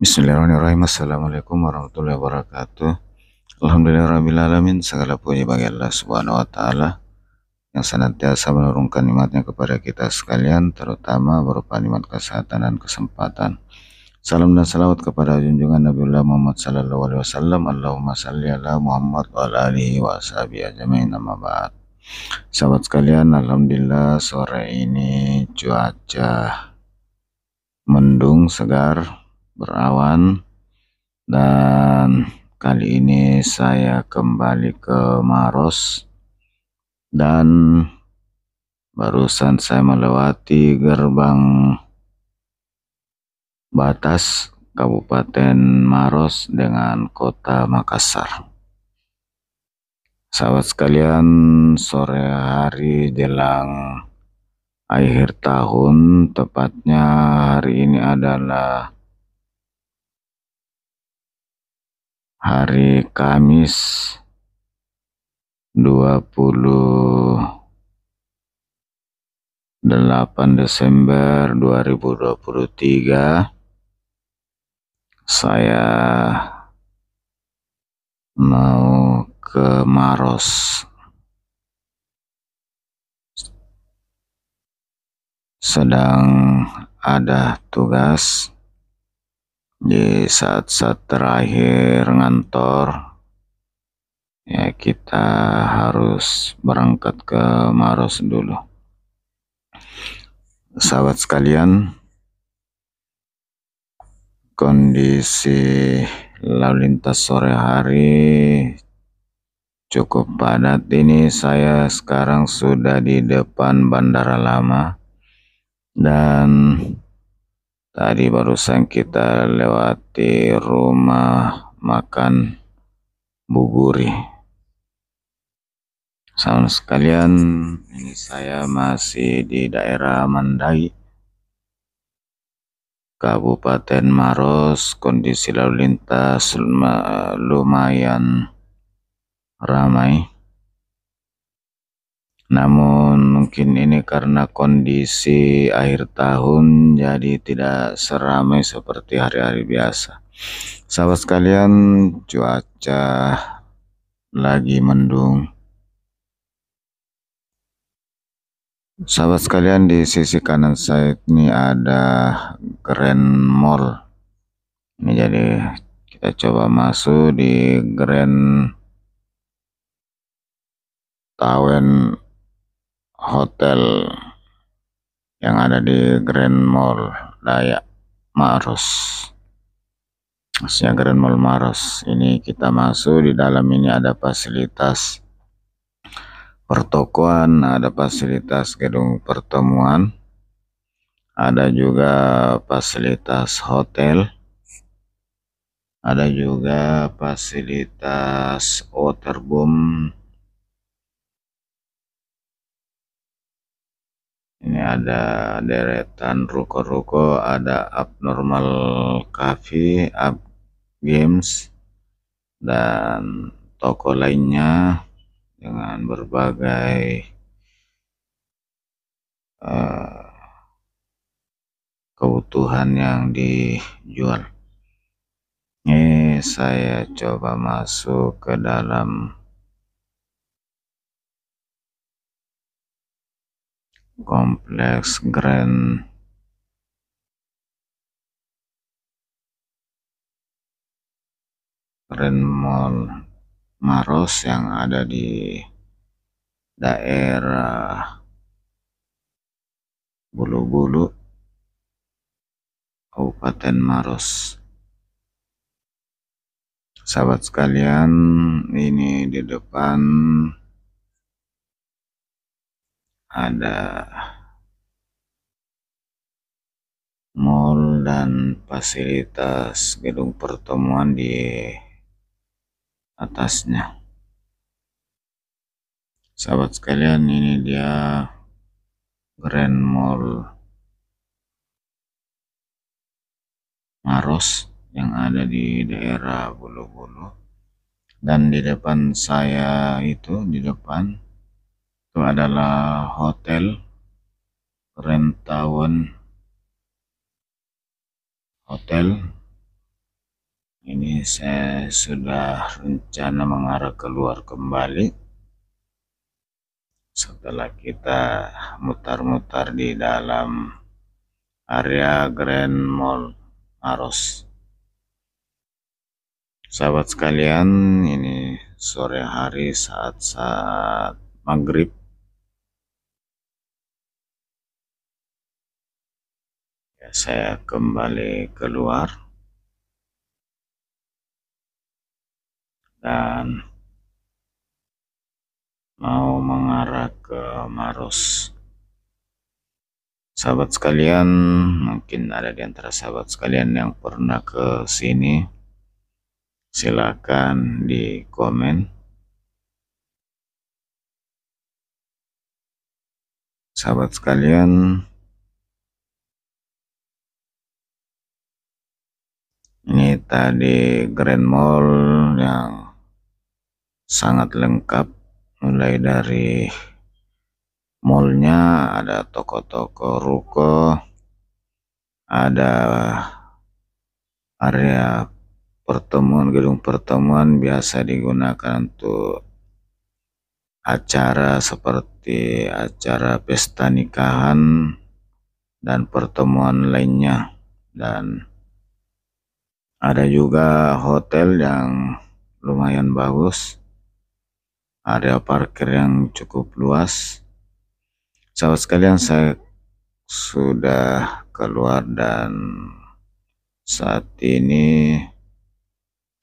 Bismillahirrahmanirrahim. Assalamualaikum warahmatullahi wabarakatuh. Alhamdulillahirrahmanirrahim. Segala puji bagi Allah subhanahu wa ta'ala yang senantiasa menurunkan nikmatnya kepada kita sekalian, terutama berupa nikmat kesehatan dan kesempatan. Salam dan salawat kepada junjungan Nabiullah Muhammad sallallahu alaihi wasallam. Allahumma salli ala Muhammad wa ala alihi wa ashabihi ajmain, amma ba'd. Sahabat sekalian, alhamdulillah sore ini cuaca mendung, segar, berawan, dan kali ini saya kembali ke Maros dan barusan saya melewati gerbang batas Kabupaten Maros dengan Kota Makassar. Sahabat sekalian, sore hari jelang akhir tahun, tepatnya hari ini adalah hari Kamis 28 Desember 2023. Saya mau ke Maros, sedang ada tugas di saat-saat terakhir ngantor. Ya, kita harus berangkat ke Maros dulu. Sahabat sekalian, kondisi lalu lintas sore hari cukup padat. Ini saya sekarang sudah di depan Bandara Lama, dan tadi barusan kita lewati rumah makan Bu Guri. Sama sekalian, ini saya masih di daerah Mandai, Kabupaten Maros. Kondisi lalu lintas lumayan ramai, namun mungkin ini karena kondisi akhir tahun jadi tidak seramai seperti hari-hari biasa. Sahabat sekalian, cuaca lagi mendung. Sahabat sekalian, di sisi kanan saya ini ada Grand Mall. Ini jadi kita coba masuk di Grand Tawen Hotel yang ada di Grand Mall Dayak Maros. Maksudnya Grand Mall Maros. Ini kita masuk, di dalam ini ada fasilitas pertokoan, ada fasilitas gedung pertemuan, ada juga fasilitas hotel, ada juga fasilitas waterboom. Ini ada deretan ruko-ruko, ada Abnormal Cafe, Up Games, dan toko lainnya dengan berbagai kebutuhan yang dijual. Ini saya coba masuk ke dalam kompleks Grand Mall Maros yang ada di daerah Bulu-Bulu, Kabupaten Maros. Sahabat sekalian, ini di depan ada mall dan fasilitas gedung pertemuan di atasnya. Sahabat sekalian, ini dia Grand Mall Maros yang ada di daerah Bulu-Bulu. Dan di depan saya itu, di depan itu adalah hotel Grand Tawen Hotel Ini saya sudah rencana mengarah keluar kembali setelah kita mutar-mutar di dalam area Grand Mall Maros. Sahabat sekalian, ini sore hari saat-saat maghrib. Ya, saya kembali keluar dan mau mengarah ke Maros. Sahabat sekalian, mungkin ada di antara sahabat sekalian yang pernah ke sini. Silakan di komen. Sahabat sekalian, ini tadi Grand Mall yang sangat lengkap, mulai dari mallnya, ada toko-toko ruko, ada area pertemuan, gedung pertemuan biasa digunakan untuk acara seperti acara pesta nikahan dan pertemuan lainnya, dan ada juga hotel yang lumayan bagus, area parkir yang cukup luas. Sahabat sekalian, saya sudah keluar dan saat ini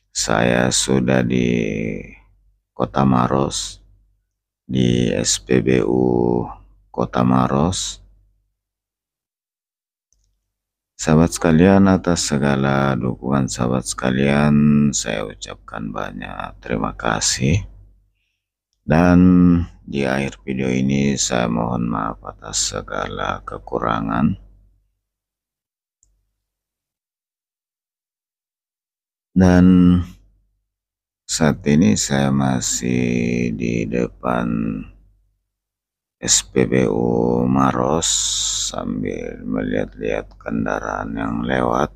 saya sudah di Kota Maros, di SPBU Kota Maros. Sahabat sekalian, atas segala dukungan sahabat sekalian, saya ucapkan banyak terima kasih. Dan di akhir video ini saya mohon maaf atas segala kekurangan. Dan saat ini saya masih di depan SPBU Maros sambil melihat-lihat kendaraan yang lewat.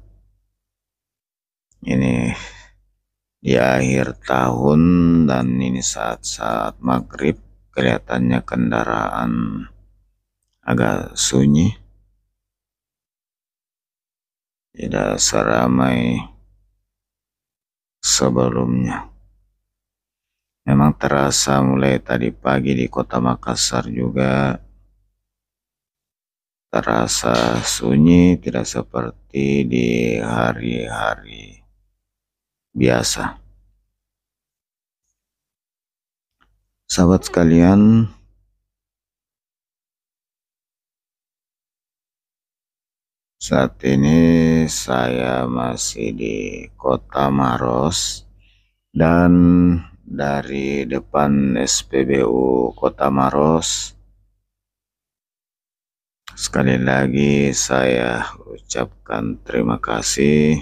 Ini di akhir tahun dan ini saat-saat maghrib, kelihatannya kendaraan agak sunyi, tidak seramai sebelumnya. Memang terasa mulai tadi pagi di Kota Makassar juga terasa sunyi, tidak seperti di hari-hari biasa. Sahabat sekalian, saat ini saya masih di Kota Maros, dan dari depan SPBU Kota Maros sekali lagi saya ucapkan terima kasih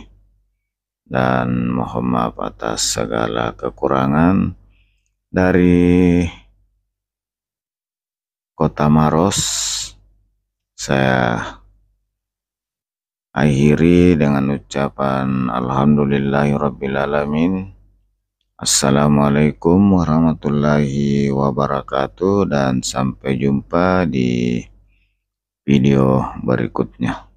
dan mohon maaf atas segala kekurangan. Dari Kota Maros saya akhiri dengan ucapan alhamdulillahirrabbilalamin. Assalamualaikum warahmatullahi wabarakatuh, dan sampai jumpa di video berikutnya.